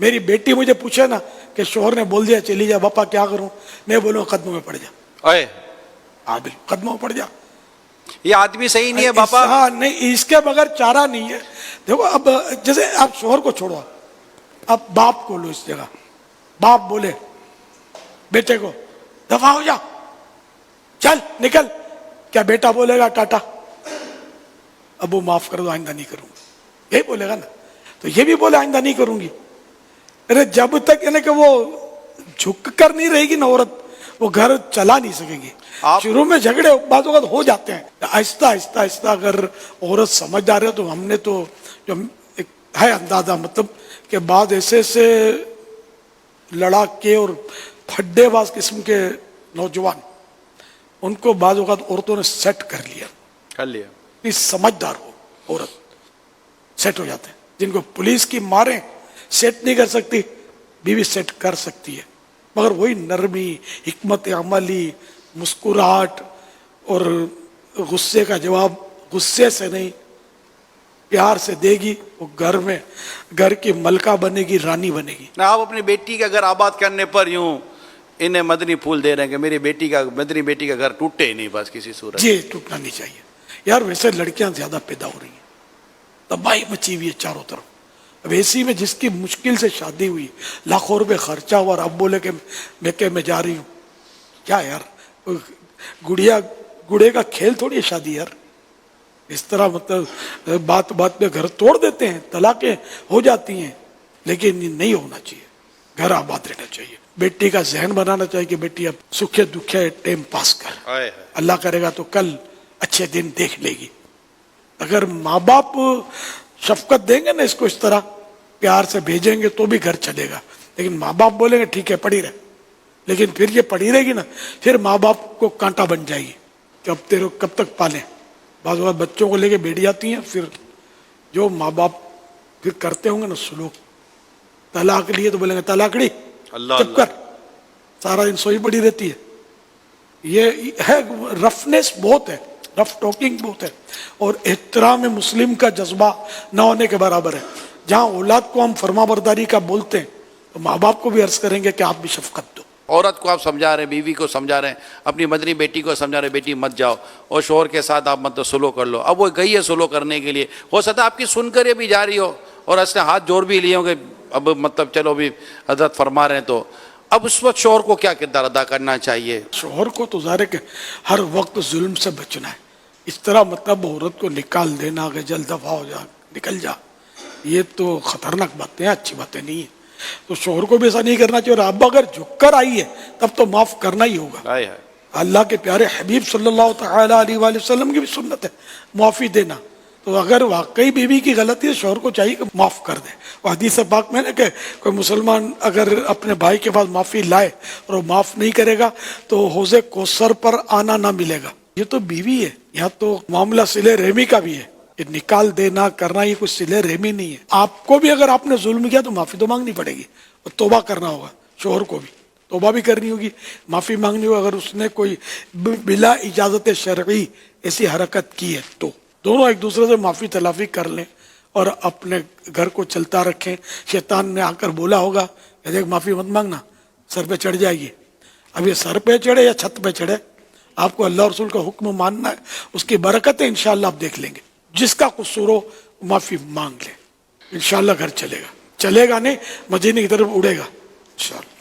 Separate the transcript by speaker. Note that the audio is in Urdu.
Speaker 1: میری بیٹی مجھے پوچھے نا کہ شوہر نے بول دیا چلی جا باپا کیا کروں, میں بولوں قدموں میں پڑ جا.
Speaker 2: اوئے
Speaker 1: عادل قدموں میں پڑ جا.
Speaker 2: یہ آدمی صحیح نہیں ہے باپا.
Speaker 1: ہاں نہیں, اس کے بغیر چارہ نہیں ہے. دیکھو اب جیسے آپ شوہر کو چھوڑو, اب باپ کو لو اس جگہ. باپ بولے بیٹے کو دفع ہو جا, چل نکل, کیا بیٹا بولے گا ٹاٹا ابو معاف کر دو آئندہ نہیں کروں گا, یہی بولے گا نا. تو یہ بھی بولے آئندہ نہیں کروں گی. ارے جب تک یعنی کہ وہ جھک کر نہیں رہے گی نا عورت, وہ گھر چلا نہیں سکے گی. شروع میں جھگڑے بعض اوقات ہو جاتے ہیں, آہستہ آہستہ آہستہ اگر عورت سمجھدار ہے تو ہم نے تو جو ایک ہے اندازہ, مطلب کہ بعض ایسے لڑاکے اور پھڈے باز قسم کے نوجوان, ان کو بعض اوقات عورتوں نے سیٹ کر لیا. سمجھدار ہو عورت سیٹ ہو جاتے ہیں. جن کو پولیس کی ماریں سیٹ نہیں کر سکتی, بیوی سیٹ کر سکتی ہے, مگر وہی نرمی, حکمت عملی, مسکراہٹ اور غصے کا جواب غصے سے نہیں پیار سے دے گی. وہ گھر میں گھر کی ملکہ بنے گی, رانی بنے گی.
Speaker 2: آپ اپنی بیٹی کا گھر آباد کرنے پر یوں انہیں مدنی پھول دے رہے ہیں کہ میری بیٹی کا مدنی بیٹی کا گھر ٹوٹے ہی نہیں بس کسی صورت.
Speaker 1: جی ٹوٹنا نہیں چاہیے یار. ویسے لڑکیاں زیادہ پیدا ہو رہی ہیں, تباہی مچی ہوئی ہے چاروں طرف. اب ایسی میں جس کی مشکل سے شادی ہوئی, لاکھوں روپے خرچہ ہوا, اور اب بولے کہ میکے میں جا رہی ہوں. کیا یار, گڑے کا کھیل تھوڑی ہے شادی یار. اس طرح مطلب بات بات پہ گھر توڑ دیتے ہیں, طلاقیں ہو جاتی ہیں. لیکن یہ نہیں ہونا چاہیے, گھر آباد رہنا چاہیے. بیٹی کا ذہن بنانا چاہیے کہ بیٹی اب سکھے دکھے ٹائم پاس کر, اللہ کرے گا تو کل اچھے دن دیکھ لے گی. اگر ماں باپ شفقت دیں گے نا اس کو, اس طرح پیار سے بھیجیں گے تو بھی گھر چلے گا. لیکن ماں باپ بولیں گے ٹھیک ہے پڑھی رہے, لیکن پھر یہ پڑھی رہے گی نا, پھر ماں باپ کو کانٹا بن جائے گی کہ اب تیرے کب تک پالیں. بعض اوقات بچوں کو لے کے بیٹھ جاتی ہیں, پھر جو ماں باپ پھر کرتے ہوں گے نا سلوک, طلاق لیے تو بولیں گے طلاقڑی چپ کر, سارا دن سوئی پڑی رہتی ہے. یہ ہے رفنس بہت ہے, رف ٹاکنگ بہت ہے, اور احترام مسلم کا جذبہ نہ ہونے کے برابر ہے. جہاں اولاد کو ہم فرما برداری کا بولتے ہیں تو ماں باپ کو بھی عرض کریں گے کہ آپ بھی شفقت دو.
Speaker 2: عورت کو آپ سمجھا رہے ہیں, بیوی کو سمجھا رہے ہیں, اپنی مدنی بیٹی کو سمجھا رہے ہیں بیٹی مت جاؤ, اور شوہر کے ساتھ آپ مطلب سلو کر لو. اب وہ گئی ہے سلو کرنے کے لیے, ہو سکتا ہے آپ کی سن کر یہ بھی جا رہی ہو اور اس نے ہاتھ جوڑ بھی لیے ہوں کہ اب مطلب چلو بھی حضرت فرما رہے ہیں. تو اب اس وقت شوہر کو کیا کردار ادا کرنا چاہیے؟
Speaker 1: شوہر کو تو ظاہر ہے کہ ہر وقت ظلم سے بچنا ہے. اس طرح مطلب عورت کو نکال دینا کہ جلد دفع ہو جا, نکل جا, یہ تو خطرناک باتیں ہیں, اچھی باتیں نہیں ہیں. تو شوہر کو بھی ایسا نہیں کرنا چاہیے. اور اب اگر جھک کر آئی ہے تب تو معاف کرنا ہی ہوگا. اللہ کے پیارے حبیب صلی اللہ تعالی علیہ وآلہ وسلم کی بھی سنت ہے معافی دینا. تو اگر واقعی بیوی کی غلطی ہے, شوہر کو چاہیے کہ معاف کر دے. وہ حدیث پاک میں نے کہ کوئی مسلمان اگر اپنے بھائی کے پاس معافی لائے اور وہ معاف نہیں کرے گا تو حوض کوثر پر آنا نہ ملے گا. یہ تو بیوی ہے, یہاں تو معاملہ صلہ رحمی کا بھی ہے. یہ نکال دینا کرنا یہ کوئی صلہ رحمی نہیں ہے. آپ کو بھی اگر آپ نے ظلم کیا تو معافی تو مانگنی پڑے گی, اور توبہ کرنا ہوگا. شوہر کو بھی توبہ بھی کرنی ہوگی, معافی مانگنی ہوگی اگر اس نے کوئی بلا اجازت شرعی ایسی حرکت کی ہے. تو دونوں ایک دوسرے سے معافی تلافی کر لیں اور اپنے گھر کو چلتا رکھیں. شیطان نے آ کر بولا ہوگا کہ دیکھ معافی مت مانگنا, سر پہ چڑھ جائے گی. اب یہ سر پہ چڑھے یا چھت پہ چڑھے, آپ کو اللہ رسول کا حکم ماننا ہے. اس کی برکتیں انشاءاللہ آپ دیکھ لیں گے. جس کا قصور ہو معافی مانگ لے, انشاءاللہ گھر چلے گا. چلے گا نہیں مدینے کی طرف اڑے گا انشاءاللہ.